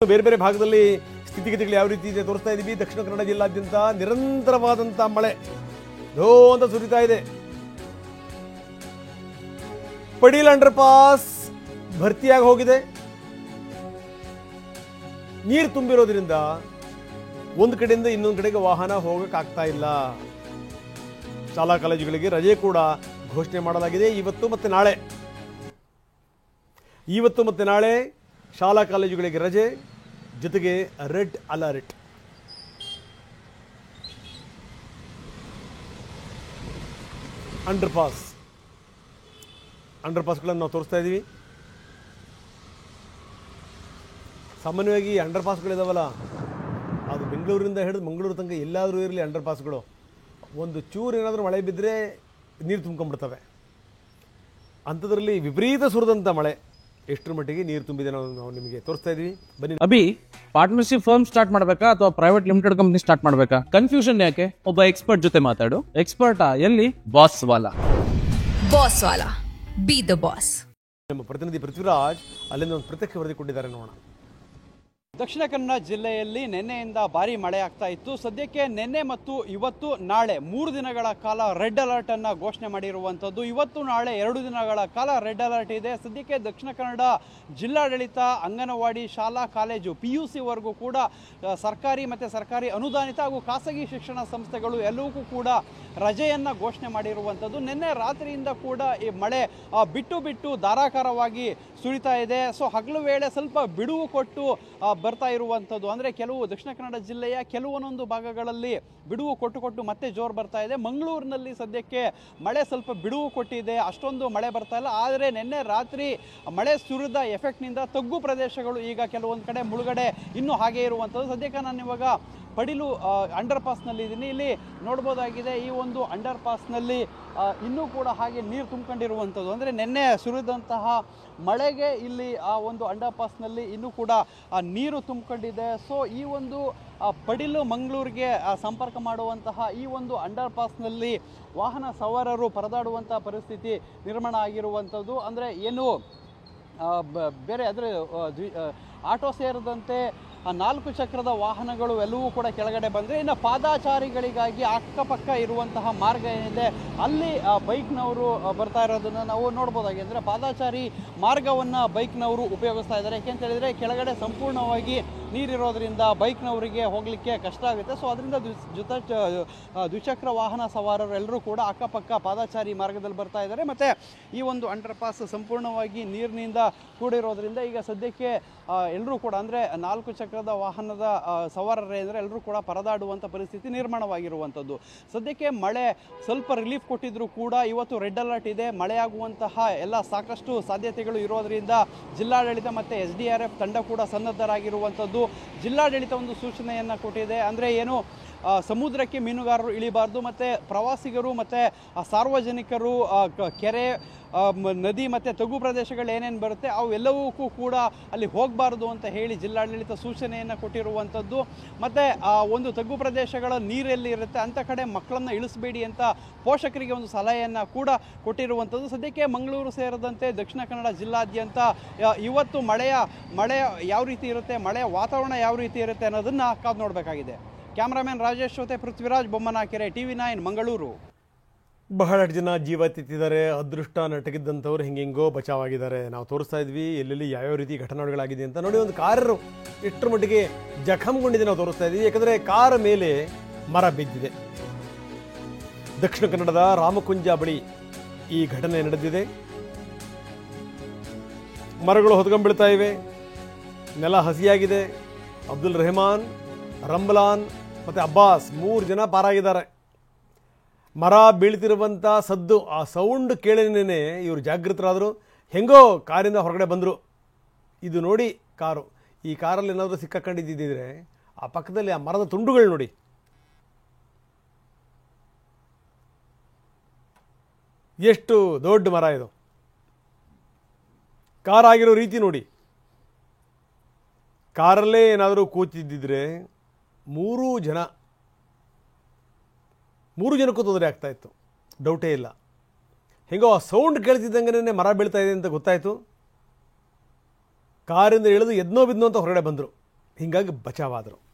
ಬೇರೆ ಬೇರೆ ಭಾಗದಲ್ಲಿ ಸ್ಥಿತಿಗತಿಗಳು ಯಾವ ರೀತಿ ಇದೆ ತೋರಿಸ್ತಾ ಇದೀವಿ. ದಕ್ಷಿಣ ಕನ್ನಡ ಜಿಲ್ಲಾದ್ಯಂತ ನಿರಂತರವಾದಂತಹ ಮಳೆ ಧೋ ಅಂತ ಸುರಿತಾ ಇದೆ. ಪಡೀಲ್ ಅಂಡರ್ ಪಾಸ್ ಭರ್ತಿಯಾಗಿ ಹೋಗಿದೆ. ನೀರು ತುಂಬಿರೋದ್ರಿಂದ ಒಂದು ಕಡೆಯಿಂದ ಇನ್ನೊಂದು ಕಡೆಗೆ ವಾಹನ ಹೋಗಕ್ಕಾಗ್ತಾ ಇಲ್ಲ. ಶಾಲಾ ಕಾಲೇಜುಗಳಿಗೆ ರಜೆ ಕೂಡ ಘೋಷಣೆ ಮಾಡಲಾಗಿದೆ. ಇವತ್ತು ಮತ್ತು ನಾಳೆ ಶಾಲಾ ಕಾಲೇಜುಗಳಿಗೆ ರಜೆ, ಜೊತೆಗೆ ರೆಡ್ ಅಲರ್ಟ್. ಅಂಡರ್ ಪಾಸ್ಗಳನ್ನು ನಾವು ತೋರಿಸ್ತಾ ಇದ್ದೀವಿ. ಸಾಮಾನ್ಯವಾಗಿ ಅಂಡರ್ ಪಾಸ್ಗಳಿದಾವಲ್ಲ, ಅದು ಬೆಂಗಳೂರಿಂದ ಹಿಡಿದು ಮಂಗಳೂರು ತನಕ ಎಲ್ಲಾದರೂ ಇರಲಿ ಅಂಡರ್ ಪಾಸ್ಗಳು, ಒಂದು ಚೂರು ಏನಾದರೂ ಮಳೆ ಬಿದ್ದರೆ ನೀರು ತುಂಬ್ಕೊಂಡ್ಬಿಡ್ತವೆ. ಅಂಥದ್ರಲ್ಲಿ ವಿಪರೀತ ಸುರಿದಂಥ ಮಳೆ ಎಷ್ಟರ ಮಟ್ಟಿಗೆ ನೀರು ತುಂಬಿದೆ ನಾವು ನಿಮಗೆ ತೋರಿಸ್ತಾ ಇದೀವಿ. ಬನ್ನಿ. ಅಭಿ, ಪಾರ್ಟ್ನರ್ಶಿಪ್ ಫರ್ಮ್ ಸ್ಟಾರ್ಟ್ ಮಾಡಬೇಕಾ ಅಥವಾ ಪ್ರೈವೇಟ್ ಲಿಮಿಟೆಡ್ ಕಂಪನಿ ಸ್ಟಾರ್ಟ್ ಮಾಡಬೇಕಾ? ಕನ್ಫ್ಯೂಷನ್ ಯಾಕೆ? ಒಬ್ಬ ಎಕ್ಸ್ಪರ್ಟ್ ಜೊತೆ ಮಾತಾಡು. ಎಕ್ಸ್ಪರ್ಟಾ? ಎಲ್ಲಿ? Boss Vala. B the boss. ನಮ್ಮ ಪ್ರತಿನಿಧಿ ಪೃಥ್ವಿರಾಜ್ ಅಲ್ಲಿಂದ ಒಂದು ಪ್ರತ್ಯಕ್ಷ ವರದಿ ಕೊಟ್ಟಿದ್ದಾರೆ, ನೋಡೋಣ. ದಕ್ಷಿಣ ಕನ್ನಡ ಜಿಲ್ಲೆಯಲ್ಲಿ ನಿನ್ನೆಯಿಂದ ಭಾರಿ ಮಳೆ ಆಗ್ತಾ ಇತ್ತು. ಸದ್ಯಕ್ಕೆ ನಿನ್ನೆ ಮತ್ತು ಇವತ್ತು ನಾಳೆ 3 ದಿನಗಳ ಕಾಲ ರೆಡ್ ಅಲರ್ಟ್ ಅನ್ನ ಘೋಷಣೆ ಮಾಡಿರುವಂಥದ್ದು. ಇವತ್ತು ನಾಳೆ 2 ದಿನಗಳ ಕಾಲ ರೆಡ್ ಅಲರ್ಟ್ ಇದೆ. ಸದ್ಯಕ್ಕೆ ದಕ್ಷಿಣ ಕನ್ನಡ ಜಿಲ್ಲಾಡಳಿತ, ಅಂಗನವಾಡಿ, ಶಾಲಾ ಕಾಲೇಜು, PUC ವರೆಗೂ ಕೂಡ ಸರ್ಕಾರಿ ಮತ್ತು ಸರ್ಕಾರಿ ಅನುದಾನಿತ ಹಾಗೂ ಖಾಸಗಿ ಶಿಕ್ಷಣ ಸಂಸ್ಥೆಗಳು ಎಲ್ಲವೂ ಕೂಡ ರಜೆಯನ್ನ ಘೋಷಣೆ ಮಾಡಿರುವಂಥದ್ದು. ನಿನ್ನೆ ರಾತ್ರಿಯಿಂದ ಕೂಡ ಈ ಮಳೆ ಬಿಟ್ಟು ಧಾರಾಕಾರವಾಗಿ ಸುರಿತಾ ಇದೆ. ಸೊ ಹಗಲು ವೇಳೆ ಸ್ವಲ್ಪ ಬಿಡುವು ಕೊಟ್ಟು ಬರ್ತಾ ಇರುವಂಥದ್ದು. ಅಂದರೆ ಕೆಲವು ದಕ್ಷಿಣ ಕನ್ನಡ ಜಿಲ್ಲೆಯ ಕೆಲವೊಂದೊಂದು ಭಾಗಗಳಲ್ಲಿ ಬಿಡುವು ಕೊಟ್ಟು ಮತ್ತೆ ಜೋರು ಬರ್ತಾ ಇದೆ. ಮಂಗಳೂರಿನಲ್ಲಿ ಸದ್ಯಕ್ಕೆ ಮಳೆ ಸ್ವಲ್ಪ ಬಿಡುವು ಕೊಟ್ಟಿದೆ, ಅಷ್ಟೊಂದು ಮಳೆ ಬರ್ತಾ ಇಲ್ಲ. ಆದರೆ ನಿನ್ನೆ ರಾತ್ರಿ ಮಳೆ ಸುರಿದ ಎಫೆಕ್ಟ್ನಿಂದ ತಗ್ಗು ಪ್ರದೇಶಗಳು ಈಗ ಕೆಲವೊಂದು ಕಡೆ ಮುಳುಗಡೆ ಇನ್ನೂ ಹಾಗೆ ಇರುವಂಥದ್ದು. ಸದ್ಯಕ್ಕೆ ನಾನು ಇವಾಗ ಪಡೀಲು ಅಂಡರ್ ಪಾಸ್ನಲ್ಲಿ ಇದ್ದೀನಿ. ಇಲ್ಲಿ ನೋಡ್ಬೋದಾಗಿದೆ, ಈ ಒಂದು ಅಂಡರ್ ಪಾಸ್ನಲ್ಲಿ ಇನ್ನೂ ಕೂಡ ಹಾಗೆ ನೀರು ತುಂಬಿಕೊಂಡಿರುವಂಥದ್ದು. ಅಂದರೆ ನಿನ್ನೆ ಸುರಿದಂತಹ ಮಳೆಗೆ ಇಲ್ಲಿ ಆ ಒಂದು ಅಂಡರ್ ಪಾಸ್ನಲ್ಲಿ ಇನ್ನೂ ಕೂಡ ನೀರು ತುಂಬಿಕೊಂಡಿದೆ. ಸೊ ಈ ಒಂದು ಪಡೀಲು ಮಂಗಳೂರಿಗೆ ಸಂಪರ್ಕ ಮಾಡುವಂತಹ ಈ ಒಂದು ಅಂಡರ್ ಪಾಸ್ನಲ್ಲಿ ವಾಹನ ಸವಾರರು ಪರದಾಡುವಂಥ ಪರಿಸ್ಥಿತಿ ನಿರ್ಮಾಣ ಆಗಿರುವಂಥದ್ದು. ಅಂದರೆ ಏನು ಬೇರೆ ಅಂದರೆ ಆಟೋ ಸೇರಿದಂತೆ 4 ಚಕ್ರದ ವಾಹನಗಳು ಎಲ್ಲವೂ ಕೂಡ ಕೆಳಗಡೆ ಬಂದರೆ, ಇನ್ನು ಪಾದಾಚಾರಿಗಳಿಗಾಗಿ ಅಕ್ಕಪಕ್ಕ ಇರುವಂತಹ ಮಾರ್ಗ ಏನಿದೆ ಅಲ್ಲಿ ಬೈಕ್ನವರು ಬರ್ತಾ ಇರೋದನ್ನು ನಾವು ನೋಡ್ಬೋದಾಗಿದೆ. ಅಂದರೆ ಪಾದಾಚಾರಿ ಮಾರ್ಗವನ್ನು ಬೈಕ್ನವರು ಉಪಯೋಗಿಸ್ತಾ ಇದ್ದಾರೆ. ಯಾಕೆಂತ ಹೇಳಿದರೆ ಕೆಳಗಡೆ ಸಂಪೂರ್ಣವಾಗಿ ನೀರಿರೋದ್ರಿಂದ ಬೈಕ್ನವರಿಗೆ ಹೋಗಲಿಕ್ಕೆ ಕಷ್ಟ ಆಗುತ್ತೆ. ಸೊ ಅದರಿಂದ ದ್ವಿಚಕ್ರ ವಾಹನ ಸವಾರರು ಎಲ್ಲರೂ ಕೂಡ ಅಕ್ಕಪಕ್ಕ ಪಾದಾಚಾರಿ ಮಾರ್ಗದಲ್ಲಿ ಬರ್ತಾ ಇದ್ದಾರೆ. ಮತ್ತು ಈ ಒಂದು ಅಂಡರ್ ಪಾಸ್ ಸಂಪೂರ್ಣವಾಗಿ ನೀರಿನಿಂದ ಕೂಡಿರೋದ್ರಿಂದ ಈಗ ಸದ್ಯಕ್ಕೆ ಎಲ್ಲರೂ ಕೂಡ ಅಂದರೆ 4 ಚಕ್ರದ ವಾಹನದ ಸವಾರರೇ ಅಂದರೆ ಎಲ್ಲರೂ ಕೂಡ ಪರದಾಡುವಂಥ ಪರಿಸ್ಥಿತಿ ನಿರ್ಮಾಣವಾಗಿರುವಂಥದ್ದು. ಸದ್ಯಕ್ಕೆ ಮಳೆ ಸ್ವಲ್ಪ ರಿಲೀಫ್ ಕೊಟ್ಟಿದ್ರೂ ಕೂಡ ಇವತ್ತು ರೆಡ್ ಅಲರ್ಟ್ ಇದೆ. ಮಳೆಯಾಗುವಂತಹ ಎಲ್ಲ ಸಾಕಷ್ಟು ಸಾಧ್ಯತೆಗಳು ಇರೋದರಿಂದ ಜಿಲ್ಲಾಡಳಿತ ಮತ್ತು SDRF ತಂಡ ಕೂಡ ಸನ್ನದ್ಧರಾಗಿರುವಂಥದ್ದು. ಜಿಲ್ಲಾಡಳಿತ ಒಂದು ಸೂಚನೆಯನ್ನು ಕೊಟ್ಟಿದೆ. ಅಂದರೆ ಏನು, ಸಮುದ್ರಕ್ಕೆ ಮೀನುಗಾರರು ಇಳಿಬಾರ್ದು, ಮತ್ತು ಪ್ರವಾಸಿಗರು ಮತ್ತು ಸಾರ್ವಜನಿಕರು ಕೆರೆ, ನದಿ ಮತ್ತು ತಗ್ಗು ಪ್ರದೇಶಗಳು ಏನೇನು ಬರುತ್ತೆ ಅವೆಲ್ಲವೂ ಕೂಡ ಅಲ್ಲಿ ಹೋಗಬಾರ್ದು ಅಂತ ಹೇಳಿ ಜಿಲ್ಲಾಡಳಿತ ಸೂಚನೆಯನ್ನು ಕೊಟ್ಟಿರುವಂಥದ್ದು. ಮತ್ತು ಒಂದು ತಗ್ಗು ಪ್ರದೇಶಗಳ ನೀರೆಲ್ಲಿ ಇರುತ್ತೆ ಅಂಥ ಕಡೆ ಮಕ್ಕಳನ್ನು ಇಳಿಸಬೇಡಿ ಅಂತ ಪೋಷಕರಿಗೆ ಒಂದು ಸಲಹೆಯನ್ನು ಕೂಡ ಕೊಟ್ಟಿರುವಂಥದ್ದು. ಸದ್ಯಕ್ಕೆ ಮಂಗಳೂರು ಸೇರಿದಂತೆ ದಕ್ಷಿಣ ಕನ್ನಡ ಜಿಲ್ಲಾದ್ಯಂತ ಇವತ್ತು ಮಳೆ ಯಾವ ರೀತಿ ಇರುತ್ತೆ, ಮಳೆಯ ವಾತಾವರಣ ಯಾವ ರೀತಿ ಇರುತ್ತೆ ಅನ್ನೋದನ್ನು ಕಾದು ನೋಡಬೇಕಾಗಿದೆ. ಕ್ಯಾಮ್ರಾಮನ್ ರಾಜೇಶ್ ಜೊತೆ ಪೃಥ್ವಿರಾಜ್ ಬೊಮ್ಮನಕೆರೆ, TV9 ಮಂಗಳೂರು. ಬಹಳಷ್ಟು ಜನ ಜೀವ ತೆತ್ತಿದ್ದಾರೆ. ಅದೃಷ್ಟ ನಟಗಿದ್ದಂಥವ್ರು ಹೆಂಗೆಂಗೋ ಬಚಾವಾಗಿದ್ದಾರೆ. ನಾವು ತೋರಿಸ್ತಾ ಇದ್ವಿ ಎಲ್ಲೆಲ್ಲಿ ಯಾವ್ಯಾವ ರೀತಿ ಘಟನೆಗಳಾಗಿದೆ ಅಂತ. ನೋಡಿ, ಒಂದು ಕಾರು ಎಷ್ಟರ ಮಟ್ಟಿಗೆ ಜಖಂಗೊಂಡಿದೆ ನಾವು ತೋರಿಸ್ತಾ ಇದ್ವಿ. ಯಾಕಂದರೆ ಕಾರ್ ಮೇಲೆ ಮರ ಬಿದ್ದಿದೆ. ದಕ್ಷಿಣ ಕನ್ನಡದ ರಾಮಕುಂಜ ಬಳಿ ಈ ಘಟನೆ ನಡೆದಿದೆ. ಮರಗಳು ಹೊತ್ಕೊಂಡ್ಬೀಳ್ತಾ ಇವೆ, ನೆಲ ಹಸಿಯಾಗಿದೆ. ಅಬ್ದುಲ್ ರೆಹಮಾನ್, ರಂಬಲಾನ್ ಮತ್ತು ಅಬ್ಬಾಸ್ 3 ಜನ ಪಾರಾಗಿದ್ದಾರೆ. ಮರ ಬೀಳ್ತಿರುವಂಥ ಸದ್ದು, ಆ ಸೌಂಡ್ ಕೇಳಿನೇ ಇವರು ಜಾಗೃತರಾದರು. ಹೆಂಗೋ ಕಾರಿಂದ ಹೊರಗಡೆ ಬಂದರು. ಇದು ನೋಡಿ ಕಾರು, ಈ ಕಾರಲ್ಲಿ ಏನಾದರೂ ಸಿಕ್ಕಾಕೊಂಡಿದ್ದಿದ್ರೆ ಆ ಪಕ್ಕದಲ್ಲಿ ಆ ಮರದ ತುಂಡುಗಳು ನೋಡಿ, ಎಷ್ಟು ದೊಡ್ಡ ಮರ ಇದು. ಕಾರ್ ಆಗಿರೋ ರೀತಿ ನೋಡಿ. ಕಾರಲ್ಲೇ ಏನಾದರೂ ಕೂತಿದ್ದಿದ್ರೆ 3 ಜನಕ್ಕೂ ತೊಂದರೆ ಆಗ್ತಾಯಿತ್ತು, ಡೌಟೇ ಇಲ್ಲ. ಹೆಂಗೋ ಆ ಸೌಂಡ್ ಕೇಳ್ತಿದ್ದಂಗೆ ಮರ ಬೀಳ್ತಾ ಇದೆ ಅಂತ ಗೊತ್ತಾಯಿತು. ಕಾರಿಂದ ಇಳಿದು ಎದ್ನೋ ಬಿದ್ನೋ ಅಂತ ಹೊರಗಡೆ ಬಂದರು. ಹೀಗಾಗಿ ಬಚಾವಾದರು.